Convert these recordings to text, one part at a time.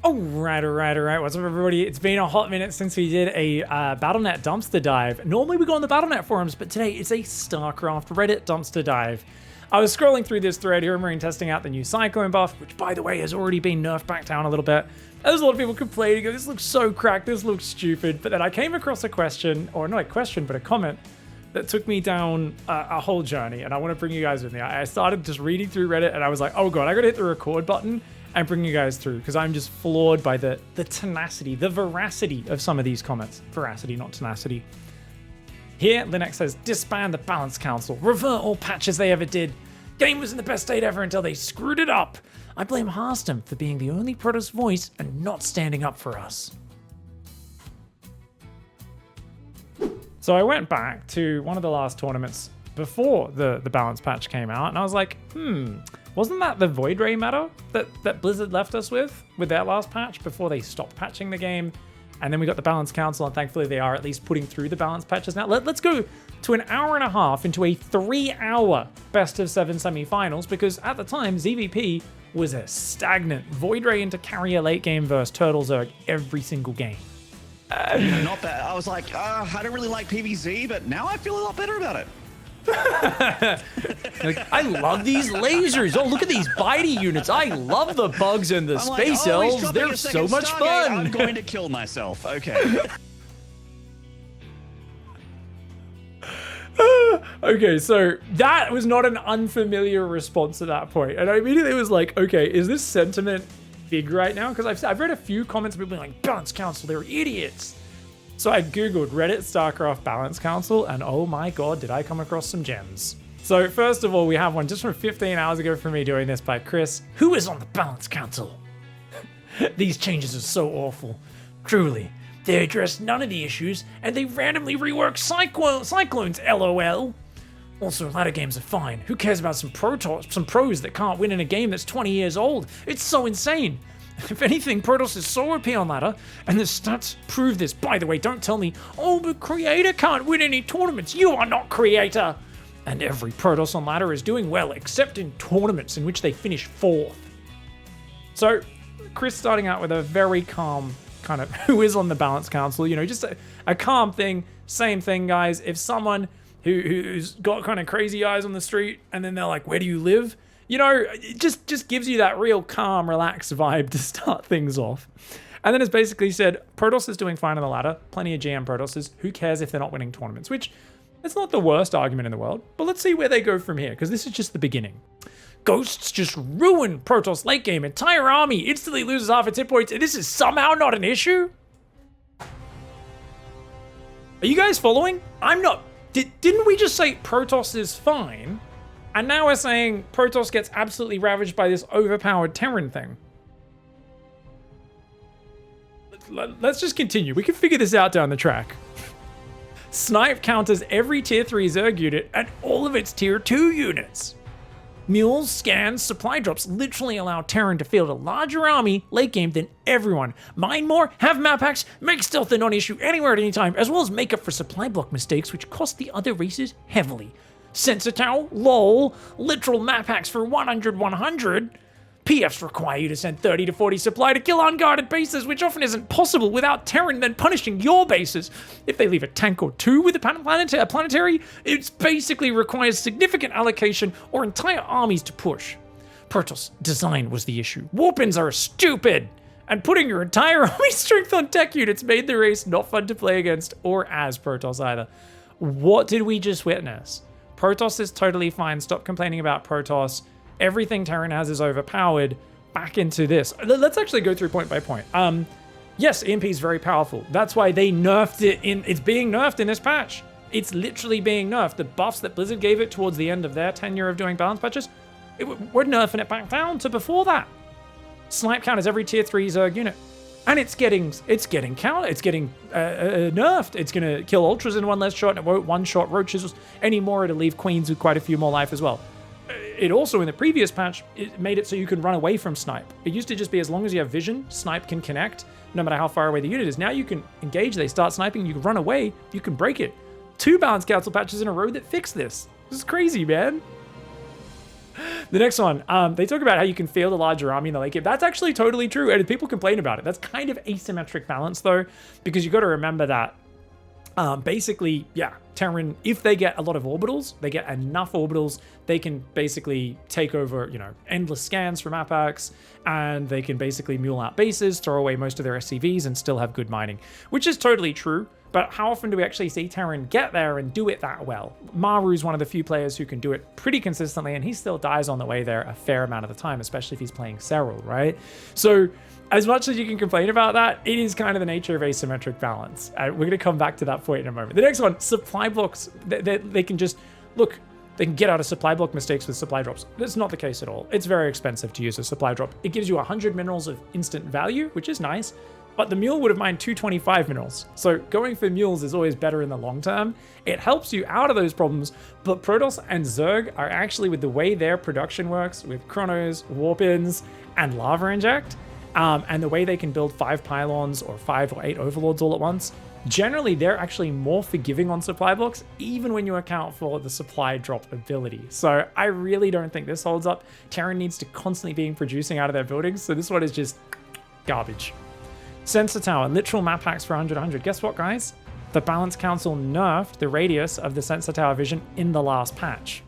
Alright. What's up, everybody? It's been a hot minute since we did a BattleNet dumpster dive. Normally we go on the BattleNet forums, but today it's a StarCraft Reddit dumpster dive. I was scrolling through this thread here and testing out the new Cyclone buff, which, by the way, has already been nerfed back down a little bit. There's a lot of people complaining, this looks so cracked, this looks stupid. But then I came across a question, or not a question, but a comment that took me down a whole journey, and I want to bring you guys with me. I started just reading through Reddit, and I was like, oh god, I gotta hit the record button and bring you guys through, because I'm just floored by the tenacity, the veracity of some of these comments. Veracity, not tenacity. Here, Linux says, disband the Balance Council, revert all patches they ever did. Game was in the best state ever until they screwed it up. I blame Hearthstone for being the only Protoss voice and not standing up for us. So I went back to one of the last tournaments before the balance patch came out, and I was like, wasn't that the Void Ray meta that Blizzard left us with their last patch before they stopped patching the game? And then we got the Balance Council, and thankfully they are at least putting through the balance patches now. Let's go to an hour and a half into a 3-hour best of 7 semifinals, because at the time, ZVP was a stagnant Void Ray into carrier late game versus Turtle Zerg every single game. Not bad. I was like, I don't really like PvZ, but now I feel a lot better about it. Like, I love these lasers. Oh, look at these bitey units. I love the bugs and the space elves. They're so much fun. I'm going to kill myself. Okay. Okay, so that was not an unfamiliar response at that point. And I immediately was like, okay, is this sentiment big right now? Because I've read a few comments of people being like, Balance Council, they're idiots. So I googled Reddit StarCraft Balance Council, and oh my god, did I come across some gems. So first of all, we have one just from 15 hours ago from me doing this by Chris, who is on the Balance Council. These changes are so awful. Truly, they address none of the issues, and they randomly rework Cyclones, LOL. Also, ladder games are fine. Who cares about some pros that can't win in a game that's 20 years old? It's so insane. If anything, Protoss is so OP on ladder, and the stats prove this. By the way, don't tell me, oh, but Creator can't win any tournaments. You are not Creator. And every Protoss on ladder is doing well, except in tournaments in which they finish 4th. So, Chris starting out with a very calm kind of, who is on the Balance Council, you know, just a calm thing. Same thing, guys. If someone who's got kind of crazy eyes on the street, and then they're like, where do you live? You know, it just gives you that real calm, relaxed vibe to start things off. And then it's basically said, Protoss is doing fine on the ladder. Plenty of GM Protosses. Who cares if they're not winning tournaments? Which, it's not the worst argument in the world. But let's see where they go from here, because this is just the beginning. Ghosts just ruin Protoss late game. Entire army instantly loses half its hit points, and this is somehow not an issue? Are you guys following? I'm not. Didn't we just say Protoss is fine? And now we're saying Protoss gets absolutely ravaged by this overpowered Terran thing. Let's just continue. We can figure this out down the track. Snipe counters every tier 3 Zerg unit and all of its tier 2 units. Mules, scans, supply drops literally allow Terran to field a larger army late game than everyone. Mine more, have map hacks, make stealth a non-issue anywhere at any time, as well as make up for supply block mistakes which cost the other races heavily. Sensor Tower, lol, literal map hacks for 100-100. PFs require you to send 30 to 40 supply to kill unguarded bases, which often isn't possible without Terran then punishing your bases. If they leave a tank or 2 with a planetary, it basically requires significant allocation or entire armies to push. Protoss design was the issue. Warpins are stupid, and putting your entire army strength on tech units made the race not fun to play against or as Protoss either. What did we just witness? Protoss is totally fine. Stop complaining about Protoss. Everything Terran has is overpowered. Back into this. Let's actually go through point by point. Yes, EMP is very powerful. That's why they nerfed it it's being nerfed in this patch. It's literally being nerfed. The buffs that Blizzard gave it towards the end of their tenure of doing balance patches, we're nerfing it back down to before that. Snipe counters every tier 3 Zerg unit. And it's getting nerfed. It's gonna kill ultras in one less shot, and it won't one-shot roaches anymore. It'll leave queens with quite a few more life as well. It also, in the previous patch, it made it so you can run away from snipe. It used to just be as long as you have vision, snipe can connect, no matter how far away the unit is. Now you can engage, they start sniping, you can run away, you can break it. 2 Balance Council patches in a row that fix this. This is crazy, man. The next one, they talk about how you can field a larger army in the late game. That's actually totally true, and people complain about it. That's kind of asymmetric balance, though, because you got to remember that basically, yeah, Terran, if they get a lot of orbitals, they get enough orbitals, they can basically take over, you know, endless scans from APACs, and they can basically mule out bases, throw away most of their SCVs, and still have good mining, which is totally true. But how often do we actually see Terran get there and do it that well? Maru's one of the few players who can do it pretty consistently, and he still dies on the way there a fair amount of the time, especially if he's playing Serral, right? So as much as you can complain about that, it is kind of the nature of asymmetric balance. We're going to come back to that point in a moment. The next one, supply blocks. They can just, look, they can get out of supply block mistakes with supply drops. That's not the case at all. It's very expensive to use a supply drop. It gives you 100 minerals of instant value, which is nice, but the mule would have mined 225 minerals. So going for mules is always better in the long term. It helps you out of those problems, but Protoss and Zerg are actually, with the way their production works, with Chronos, Warp-ins, and Lava Inject, and the way they can build 5 pylons or 5 or 8 overlords all at once, generally they're actually more forgiving on supply blocks, even when you account for the supply drop ability. So I really don't think this holds up. Terran needs to constantly be producing out of their buildings, so this one is just garbage. Sensor Tower, literal map hacks for 100-100. Guess what, guys? The Balance Council nerfed the radius of the Sensor Tower vision in the last patch.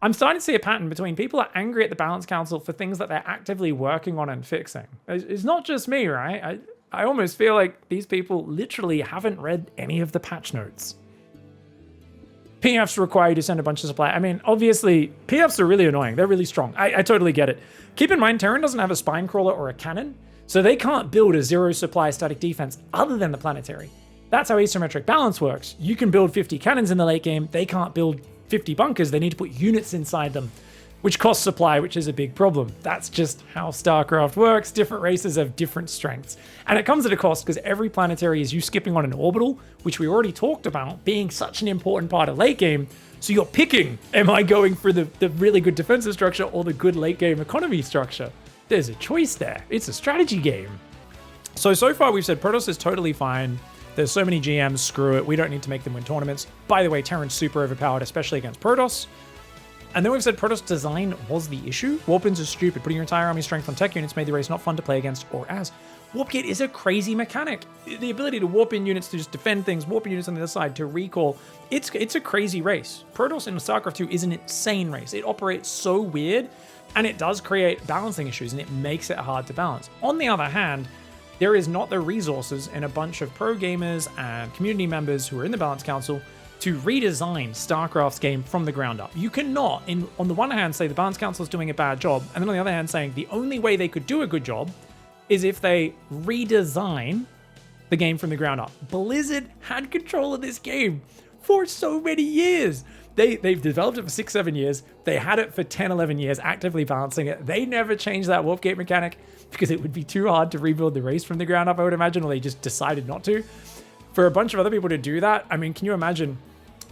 I'm starting to see a pattern between people are angry at the Balance Council for things that they're actively working on and fixing. It's not just me, right? I almost feel like these people literally haven't read any of the patch notes. PFs require you to send a bunch of supply. I mean, obviously, PFs are really annoying. They're really strong. I totally get it. Keep in mind, Terran doesn't have a spine crawler or a cannon, so they can't build a zero supply static defense other than the planetary. That's how asymmetric balance works. You can build 50 cannons in the late game. They can't build 50 bunkers. They need to put units inside them, which costs supply, which is a big problem. That's just how StarCraft works. Different races have different strengths. And it comes at a cost because every planetary is you skipping on an orbital, which we already talked about being such an important part of late game. So you're picking, am I going for the really good defensive structure or the good late game economy structure? There's a choice there. It's a strategy game. So far we've said Protoss is totally fine. There's so many GMs, screw it. We don't need to make them win tournaments. By the way, Terran's super overpowered, especially against Protoss. And then we've said Protoss design was the issue. Warp-ins are stupid. Putting your entire army strength on tech units made the race not fun to play against or as. Warp-Kit is a crazy mechanic. The ability to warp in units to just defend things, warp in units on the other side to recall. It's a crazy race. Protoss in StarCraft 2 is an insane race. It operates so weird, and it does create balancing issues, and it makes it hard to balance. On the other hand, there is not the resources in a bunch of pro gamers and community members who are in the Balance Council to redesign StarCraft's game from the ground up. You cannot, on the one hand, say the Balance Council is doing a bad job, and then on the other hand saying the only way they could do a good job is if they redesign the game from the ground up. Blizzard had control of this game for so many years. They've developed it for 6-7 years. They had it for 10-11 years, actively balancing it. They never changed that warp gate mechanic because it would be too hard to rebuild the race from the ground up, I would imagine, or they just decided not to. For a bunch of other people to do that, I mean, can you imagine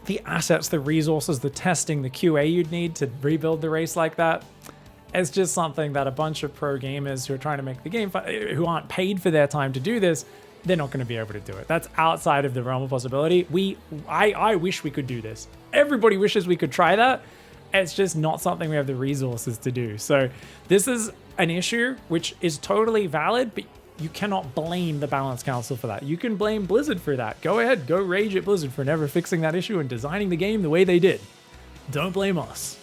the assets, the resources, the testing, the QA you'd need to rebuild the race like that? It's just something that a bunch of pro gamers who are trying to make the game fun, who aren't paid for their time to do this, they're not going to be able to do it. That's outside of the realm of possibility. I wish we could do this. Everybody wishes we could try that. It's just not something we have the resources to do. So this is an issue which is totally valid, but you cannot blame the Balance Council for that. You can blame Blizzard for that. Go ahead, go rage at Blizzard for never fixing that issue and designing the game the way they did. Don't blame us.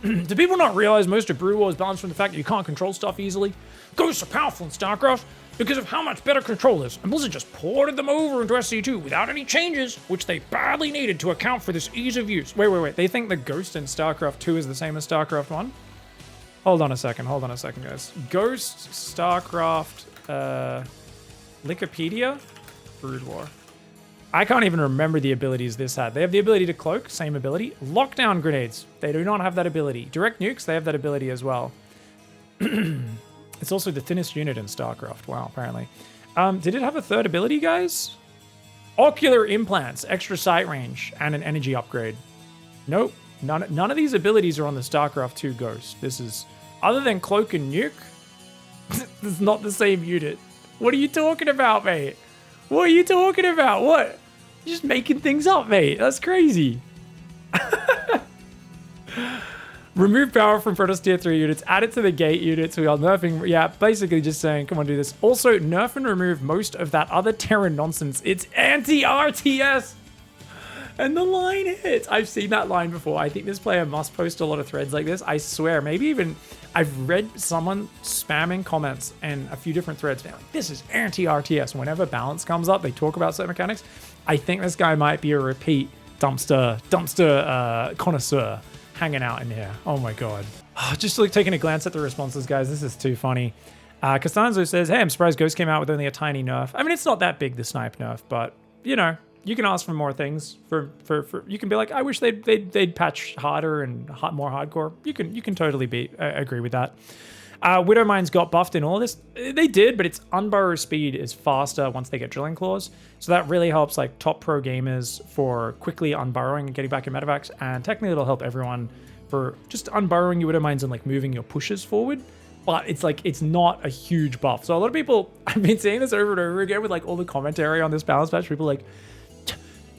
Do people not realize most of Brew War is balanced from the fact that you can't control stuff easily? Ghosts are powerful in StarCraft because of how much better control is, and Blizzard just ported them over into SC2 without any changes, which they badly needed to account for this ease of use. Wait. They think the Ghost in StarCraft 2 is the same as StarCraft 1? Hold on a second, guys. Ghost, StarCraft, Wikipedia, Brood War. I can't even remember the abilities this had. They have the ability to cloak, same ability. Lockdown grenades, they do not have that ability. Direct nukes, they have that ability as well. It's also the thinnest unit in StarCraft. Wow, apparently. Did it have a third ability, guys? Ocular implants, extra sight range, and an energy upgrade. Nope. None of these abilities are on the StarCraft 2 Ghost. This is, other than cloak and nuke, this is not the same unit. What are you talking about, mate? What are you talking about? What? You're just making things up, mate. That's crazy. Remove power from Protoss tier 3 units, add it to the gate units. We are nerfing, yeah, basically just saying, come on, do this. Also, nerf and remove most of that other Terran nonsense. It's anti-RTS. And the line hits. I've seen that line before. I think this player must post a lot of threads like this. I swear, maybe even I've read someone spamming comments in a few different threads. They're like, this is anti-RTS. Whenever balance comes up, they talk about certain mechanics. I think this guy might be a repeat dumpster connoisseur hanging out in here. Oh my God. Just like taking a glance at the responses, guys. This is too funny. Costanzo says, hey, I'm surprised Ghost came out with only a tiny nerf. I mean, it's not that big, the snipe nerf, but you know, you can ask for more things. For you can be like, I wish they'd patch harder and more hardcore. You can totally agree with that. Widowmines got buffed in all this. They did, but its unburrow speed is faster once they get drilling claws. So that really helps like top pro gamers for quickly unburrowing and getting back in medevacs. And technically it'll help everyone for just unburrowing your Widowmines and like moving your pushes forward. But it's like, it's not a huge buff. So a lot of people, I've been seeing this over and over again with like all the commentary on this balance patch. People are like,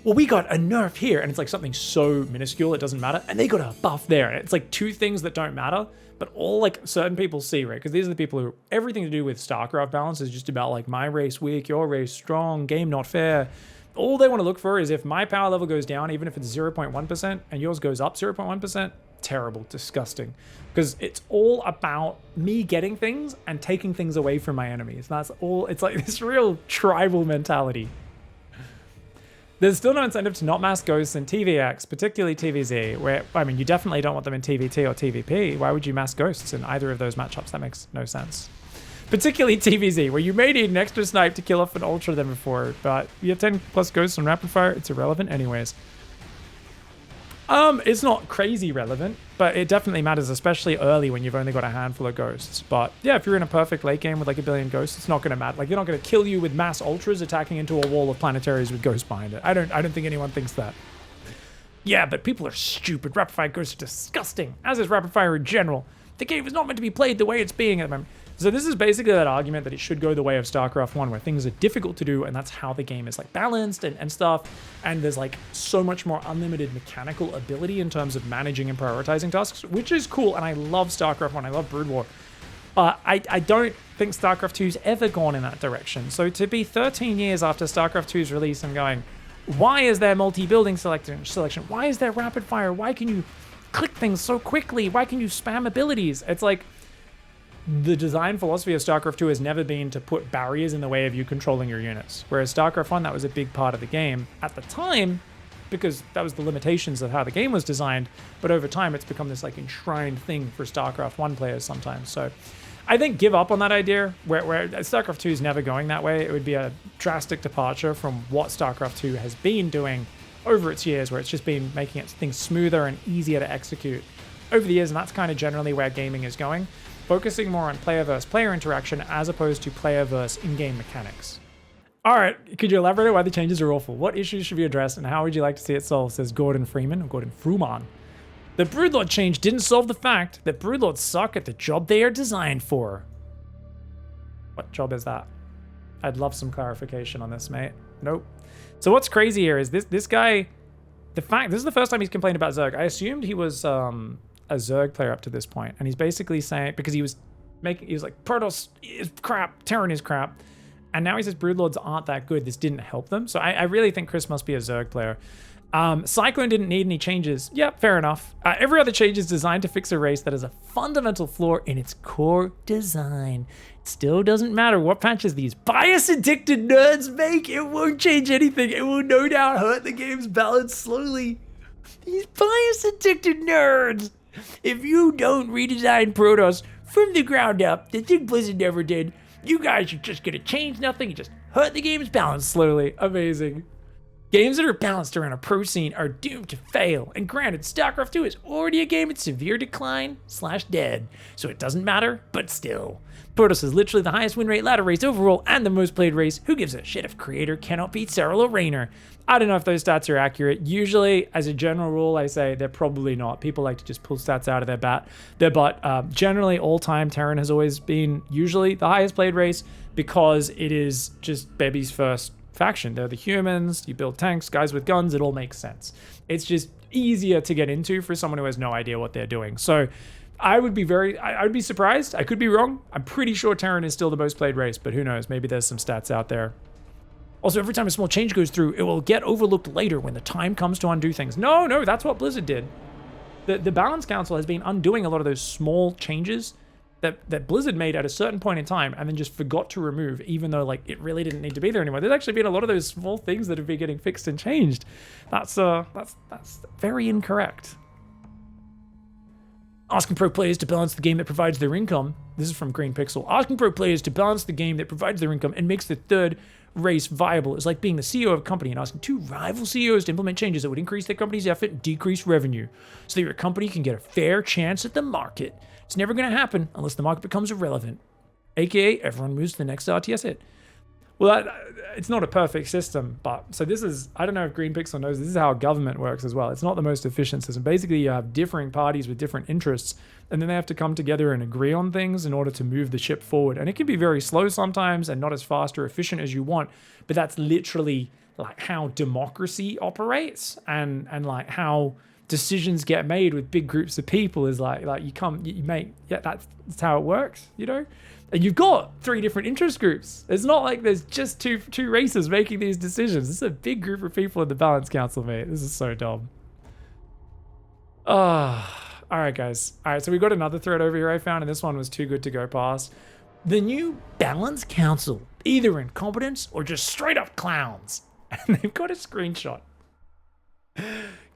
well, we got a nerf here. And it's like something so minuscule, it doesn't matter. And they got a buff there. And it's like two things that don't matter, but all like certain people see, right? Because these are the people who, everything to do with StarCraft balance is just about like my race weak, your race strong, game not fair. All they want to look for is if my power level goes down, even if it's 0.1% and yours goes up 0.1%, terrible, disgusting. Because it's all about me getting things and taking things away from my enemies. That's all. It's like this real tribal mentality. There's still no incentive to not mass ghosts in TVX, particularly TVZ, where, I mean, you definitely don't want them in TVT or TVP. Why would you mass ghosts in either of those matchups? That makes no sense. Particularly TVZ, where you may need an extra snipe to kill off an ultra than before, but you have 10 plus ghosts on rapid fire, it's irrelevant anyways. It's not crazy relevant, but it definitely matters, especially early when you've only got a handful of ghosts. But yeah, if you're in a perfect late game with like a billion ghosts, it's not going to matter. Like, you're not going to kill you with mass ultras attacking into a wall of planetaries with ghosts behind it. I don't think anyone thinks that. Yeah, but people are stupid. Rapid fire ghosts are disgusting, as is rapid fire in general. The game is not meant to be played the way it's being at the moment. So this is basically that argument that it should go the way of StarCraft 1, where things are difficult to do, and that's how the game is like balanced and stuff. And there's like so much more unlimited mechanical ability in terms of managing and prioritizing tasks, which is cool. And I love StarCraft 1, I love Brood War. I don't think StarCraft 2's ever gone in that direction. So to be 13 years after StarCraft 2's release and going, why is there multi-building selection? Why is there rapid fire? Why can you click things so quickly? Why can you spam abilities? It's like, the design philosophy of StarCraft 2 has never been to put barriers in the way of you controlling your units. Whereas StarCraft 1, that was a big part of the game at the time, because that was the limitations of how the game was designed. But over time, it's become this like enshrined thing for StarCraft 1 players sometimes. So I think give up on that idea, where StarCraft 2 is never going that way. It would be a drastic departure from what StarCraft 2 has been doing over its years, where it's just been making things smoother and easier to execute over the years. And that's kind of generally where gaming is going. Focusing more on player versus player interaction as opposed to player versus in-game mechanics. All right, could you elaborate on why the changes are awful? What issues should be addressed and how would you like to see it solved? Says Gordon Freeman or Gordon Fruman. The Broodlord change didn't solve the fact that Broodlords suck at the job they are designed for. What job is that? I'd love some clarification on this, mate. Nope. So what's crazy here is this guy, this is the first time he's complained about Zerg. I assumed he was a Zerg player up to this point, and he's basically saying, because he was like, Protoss is crap, Terran is crap, and now he says Broodlords aren't that good, this didn't help them. So I really think Chris must be a Zerg player. Cyclone didn't need any changes. Yep, fair enough. Every other change is designed to fix a race that has a fundamental flaw in its core design. It still doesn't matter what patches these bias-addicted nerds make, it won't change anything. It will no doubt hurt the game's balance slowly. These bias-addicted nerds! If you don't redesign Protoss from the ground up, the thing Blizzard never did, you guys are just gonna change nothing and just hurt the game's balance slowly. Amazing. Games that are balanced around a pro scene are doomed to fail. And granted, StarCraft 2 is already a game in severe decline / dead, so it doesn't matter, but still. Protoss is literally the highest win rate ladder race overall and the most played race. Who gives a shit if creator cannot beat Cyril or Raynor? I don't know if those stats are accurate. Usually, as a general rule, I say they're probably not. People like to just pull stats out of their butt. Generally, all-time, Terran has always been usually the highest played race because it is just Bebby's first faction. They're the humans, you build tanks, guys with guns, it all makes sense. It's just easier to get into for someone who has no idea what they're doing. So I would be surprised. I could be wrong. I'm pretty sure Terran is still the most played race, but who knows? Maybe there's some stats out there. Also, every time a small change goes through, it will get overlooked later when the time comes to undo things. No, that's what Blizzard did. The Balance Council has been undoing a lot of those small changes that Blizzard made at a certain point in time and then just forgot to remove, even though like it really didn't need to be there anymore. There's actually been a lot of those small things that have been getting fixed and changed. That's very incorrect. Asking pro players to balance the game that provides their income. This is from Green Pixel. Asking pro players to balance the game that provides their income and makes the third race viable is like being the CEO of a company and asking two rival CEOs to implement changes that would increase their company's effort and decrease revenue so that your company can get a fair chance at the market. It's never going to happen unless the market becomes irrelevant, aka everyone moves to the next RTS hit. Well, it's not a perfect system, but so this is, I don't know if Green Pixel knows, this is how government works as well. It's not the most efficient system. Basically, you have differing parties with different interests, and then they have to come together and agree on things in order to move the ship forward. And it can be very slow sometimes and not as fast or efficient as you want, but that's literally like how democracy operates and like how decisions get made with big groups of people is like you make, yeah, that's how it works, you know? And you've got 3 different interest groups. It's not like there's just two races making these decisions. This is a big group of people in the Balance Council, mate. This is so dumb. All right, guys. All right, so we got another thread over here I found, and this one was too good to go past. The new Balance Council, either incompetence or just straight up clowns. And they've got a screenshot.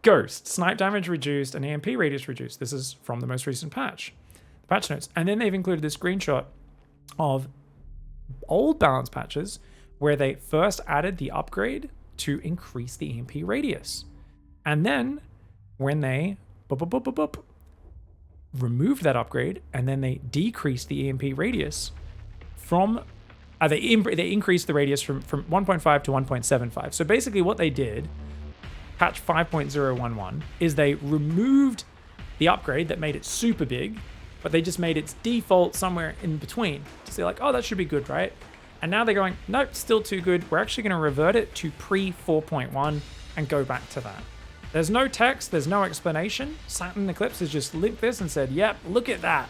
Ghost, snipe damage reduced, and EMP radius reduced. This is from the most recent patch. The patch notes. And then they've included this screenshot of old balance patches where they first added the upgrade to increase the EMP radius. And then when they removed that upgrade and then they decreased the EMP radius from, they increased the radius from 1.5 to 1.75. So basically what they did, patch 5.011, is they removed the upgrade that made it super big, but they just made its default somewhere in between to say like, oh, that should be good, right? And now they're going, nope, still too good. We're actually going to revert it to pre 4.1 and go back to that. There's no text, there's no explanation. Saturn Eclipse has just linked this and said, yep, look at that.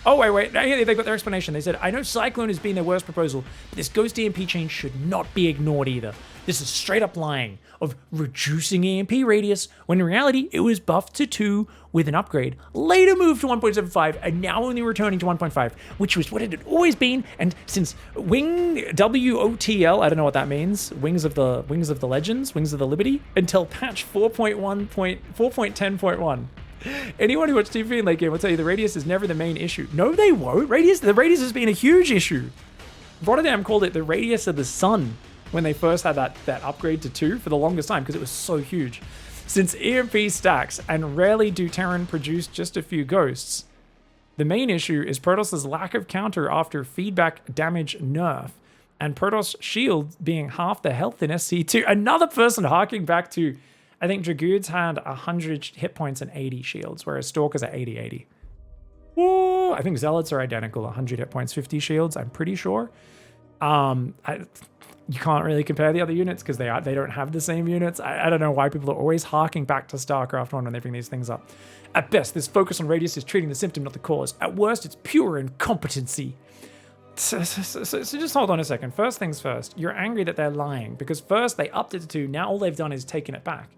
Oh, wait, they got their explanation. They said, I know Cyclone has been their worst proposal, but this Ghost EMP change should not be ignored either. This is straight up lying of reducing EMP radius, when in reality, it was buffed to 2 with an upgrade, later moved to 1.75, and now only returning to 1.5, which was what it had always been. And since Wing WOTL, I don't know what that means, Wings of the Legends, Wings of the Liberty, until patch 4.10.1. Anyone who watched TV in late game will tell you the radius is never the main issue. No, they won't. The radius has been a huge issue. Rotterdam called it the radius of the sun when they first had that upgrade to 2 for the longest time because it was so huge. Since EMP stacks and rarely do Terran produce just a few ghosts, the main issue is Protoss' lack of counter after feedback damage nerf, and Protoss shield being half the health in SC2. Another person harking back to, I think Dragoons had 100 hit points and 80 shields, whereas Stalkers are 80-80. Whoa! I think Zealots are identical, 100 hit points, 50 shields, I'm pretty sure. You can't really compare the other units because they don't have the same units. I don't know why people are always harking back to StarCraft 1 when they bring these things up. At best, this focus on radius is treating the symptom, not the cause. At worst, it's pure incompetency. So just hold on a second. First things first, you're angry that they're lying because first they upped it to 2, now all they've done is taken it back.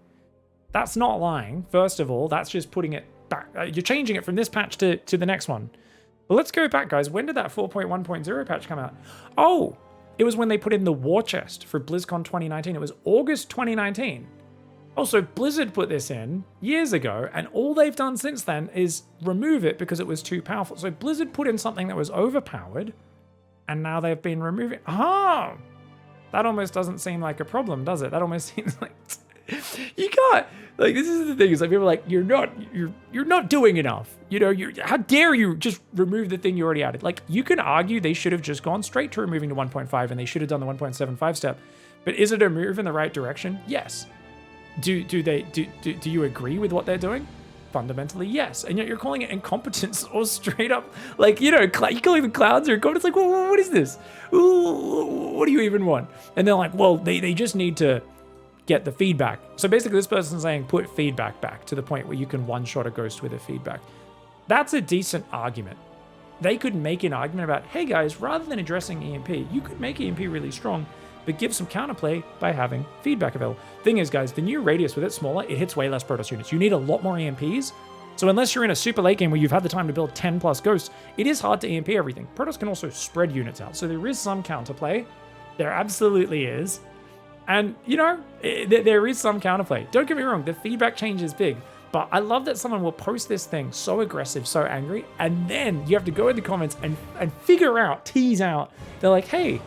That's not lying, first of all. That's just putting it back. You're changing it from this patch to the next one. But let's go back, guys. When did that 4.1.0 patch come out? Oh, it was when they put in the war chest for BlizzCon 2019. It was August 2019. Also, Blizzard put this in years ago, and all they've done since then is remove it because it was too powerful. So Blizzard put in something that was overpowered, and now they've been removing. Oh, that almost doesn't seem like a problem, does it? That almost seems like you can't. Like, this is the thing, is like people are like, you're not doing enough. You know, how dare you just remove the thing you already added? Like, you can argue they should have just gone straight to removing to 1.5 and they should have done the 1.75 step. But is it a move in the right direction? Yes. Do you agree with what they're doing? Fundamentally, yes. And yet you're calling it incompetence or straight up, like, you know, you're calling the clouds or incompetence. Like, what is this? Ooh, what do you even want? And they're like, well, they just need to get the feedback. So basically this person's saying put feedback back to the point where you can one-shot a ghost with a feedback. That's a decent argument. They could make an argument about, hey guys, rather than addressing EMP, you could make EMP really strong, but give some counterplay by having feedback available. Thing is, guys, the new radius, with it smaller, it hits way less Protoss units. You need a lot more EMPs. So unless you're in a super late game where you've had the time to build 10 plus ghosts, it is hard to EMP everything. Protoss can also spread units out. So there is some counterplay. There absolutely is. And, you know, there is some counterplay. Don't get me wrong, the feedback change is big. But I love that someone will post this thing so aggressive, so angry, and then you have to go in the comments and figure out, tease out. They're like, hey,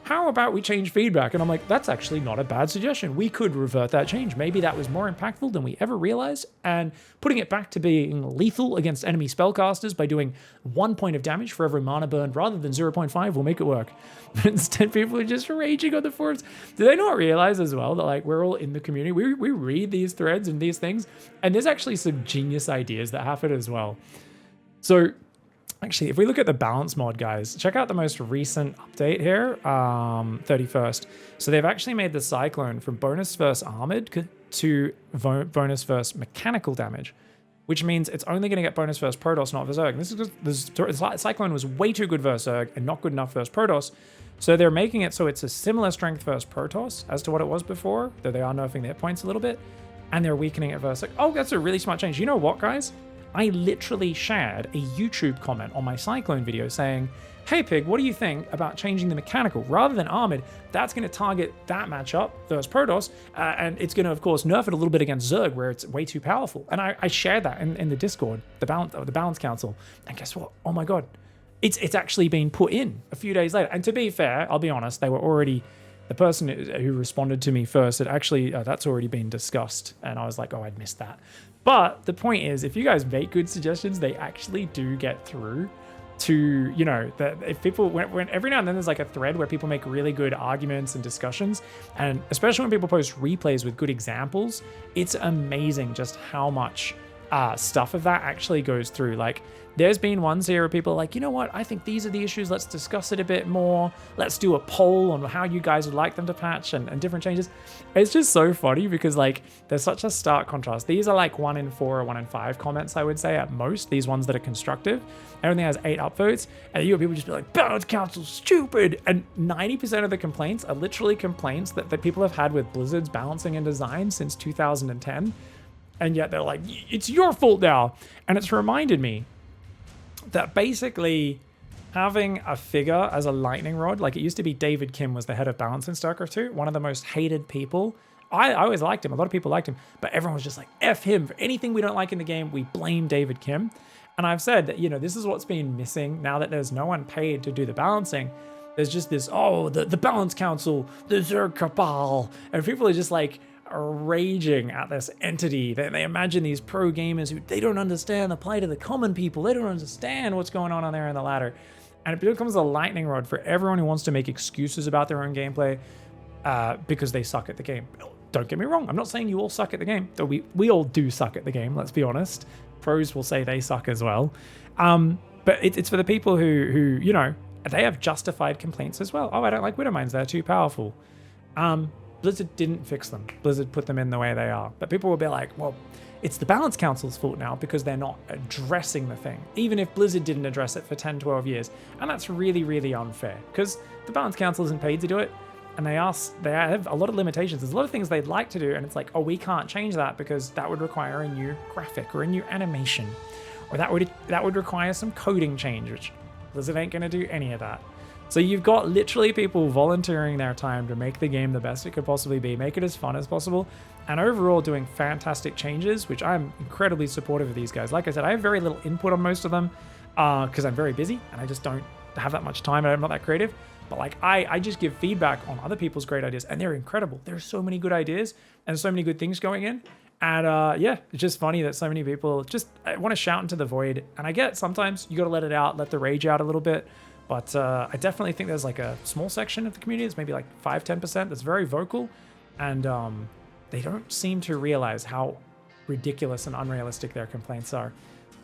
how about we change feedback? And I'm like, that's actually not a bad suggestion. We could revert that change. Maybe that was more impactful than we ever realized. And putting it back to being lethal against enemy spellcasters by doing 1 point of damage for every mana burned rather than 0.5 will make it work. But instead, people are just raging on the forums. Do they not realize as well that like we're all in the community? We read these threads and these things, and there's actually some genius ideas that happen as well. So actually, if we look at the balance mod, guys, check out the most recent update here, 31st. So they've actually made the Cyclone from bonus versus armored to bonus versus mechanical damage, which means it's only going to get bonus versus Protoss, not versus Zerg. This is because the Cyclone was way too good versus Zerg and not good enough versus Protoss. So they're making it so it's a similar strength versus Protoss as to what it was before, though they are nerfing the hit points a little bit, and they're weakening it versus... Oh, that's a really smart change. You know what, guys? I literally shared a YouTube comment on my Cyclone video saying, hey Pig, what do you think about changing the mechanical? Rather than armored, that's going to target that matchup versus Protoss, and it's going to, of course, nerf it a little bit against Zerg, where it's way too powerful. And I shared that in the Discord, the Balance Council, and guess what? Oh my god, it's actually been put in a few days later. And to be fair, I'll be honest, they were already... The person who responded to me first had actually, that's already been discussed, and I was like, oh, I'd missed that. But the point is, if you guys make good suggestions, they actually do get through to, you know, that if people, when every now and then there's like a thread where people make really good arguments and discussions, and especially when people post replays with good examples, it's amazing just how much stuff of that actually goes through. Like, there's been ones here where people are like, you know what, I think these are the issues, let's discuss it a bit more, let's do a poll on how you guys would like them to patch and different changes. It's just so funny because like there's such a stark contrast. These are like 1 in 4 or 1 in 5 comments, I would say, at most, these ones that are constructive. Everything has 8 upvotes, and you have people just be like, balance council's stupid, and 90% of the complaints are literally complaints that people have had with Blizzard's balancing and design since 2010, and yet they're like, it's your fault now. And it's reminded me that basically having a figure as a lightning rod, like it used to be David Kim was the head of balance in StarCraft 2, one of the most hated people. I always liked him. A lot of people liked him, but everyone was just like, F him. For anything we don't like in the game, we blame David Kim. And I've said that, you know, this is what's been missing now that there's no one paid to do the balancing. There's just this, oh, the balance council, the Zerg cabal, and people are just like, raging at this entity. They imagine these pro gamers who they don't understand the plight of the common people. They don't understand what's going on there in the ladder. And it becomes a lightning rod for everyone who wants to make excuses about their own gameplay because they suck at the game. Don't get me wrong. I'm not saying you all suck at the game, though we all do suck at the game, let's be honest. Pros will say they suck as well. But it's for the people who, you know, they have justified complaints as well. Oh, I don't like Widowmines. They're too powerful. Blizzard didn't fix them. Blizzard put them in the way they are. But people will be like, well, it's the Balance Council's fault now because they're not addressing the thing, even if Blizzard didn't address it for 10, 12 years. And that's really, really unfair because the Balance Council isn't paid to do it. And they have a lot of limitations. There's a lot of things they'd like to do. And it's like, oh, we can't change that because that would require a new graphic or a new animation. Or that would require some coding change, which Blizzard ain't going to do any of that. So you've got literally people volunteering their time to make the game the best it could possibly be, make it as fun as possible, and overall doing fantastic changes, which I'm incredibly supportive of these guys. Like I said, I have very little input on most of them because I'm very busy and I just don't have that much time and I'm not that creative. But like I just give feedback on other people's great ideas and they're incredible. There's so many good ideas and so many good things going in. And yeah, it's just funny that so many people just want to shout into the void. And I get sometimes you got to let it out, let the rage out a little bit. But I definitely think there's like a small section of the community, it's maybe like 5-10%, that's very vocal. And they don't seem to realize how ridiculous and unrealistic their complaints are.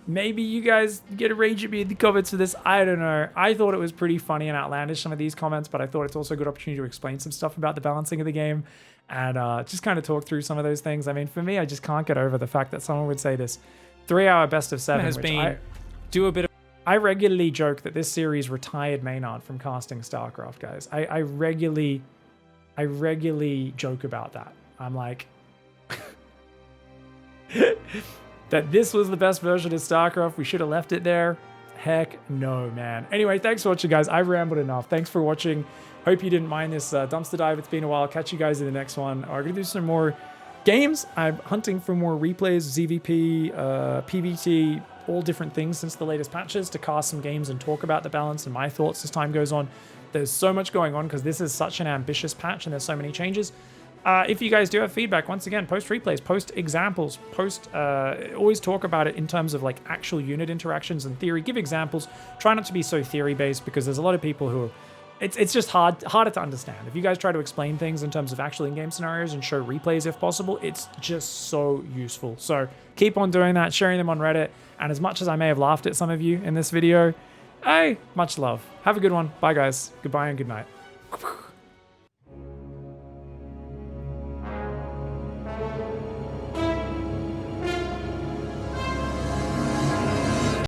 Maybe you guys get a rage at me in the comments for this. I don't know. I thought it was pretty funny and outlandish, some of these comments, but I thought it's also a good opportunity to explain some stuff about the balancing of the game and just kind of talk through some of those things. I mean, for me, I just can't get over the fact that someone would say this 3-hour best of 7 has which been do a bit of. I regularly joke that this series retired Maynard from casting StarCraft, guys. I regularly joke about that. I'm like, that this was the best version of StarCraft. We should have left it there. Heck no, man. Anyway, thanks for watching, guys. I've rambled enough. Thanks for watching. Hope you didn't mind this dumpster dive. It's been a while. Catch you guys in the next one. We're going to do some more games. I'm hunting for more replays, ZVP, PvT, all different things since the latest patches to cast some games and talk about the balance and my thoughts as time goes on. There's so much going on because this is such an ambitious patch and there's so many changes. If you guys do have feedback, once again, post replays, post examples, always talk about it in terms of like actual unit interactions and theory. Give examples. Try not to be so theory based because there's a lot of people who it's just harder to understand. If you guys try to explain things in terms of actual in-game scenarios and show replays if possible, it's just so useful. So keep on doing that, sharing them on Reddit. And as much as I may have laughed at some of you in this video, hey, much love. Have a good one. Bye guys. Goodbye and good night.